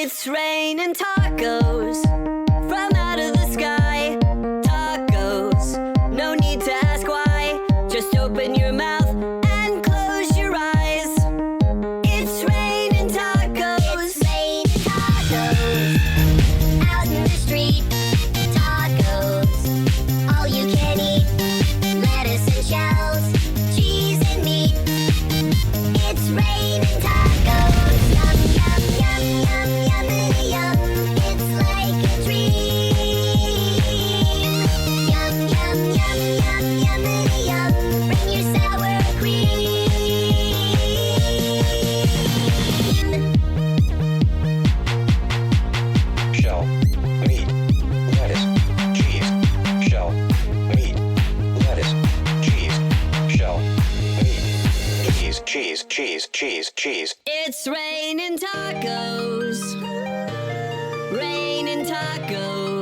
It's raining tacos from out of the sky. Tacos, no need to ask why. Just open your mouth and close your eyes. It's raining tacos. It's raining tacos out in the street. Tacos, all you can eat. Lettuce and shells, cheese and meat. It's raining tacos. Yum, yum, yum, yum, yummity yum. It's like a dream. Yum, yum, yum, yum, yummity yum. Bring your sour cream. Shell, meat, lettuce, cheese. Shell, meat, lettuce, cheese. Shell, meat, cheese, cheese, cheese, cheese. It's raining tacos. Raining tacos.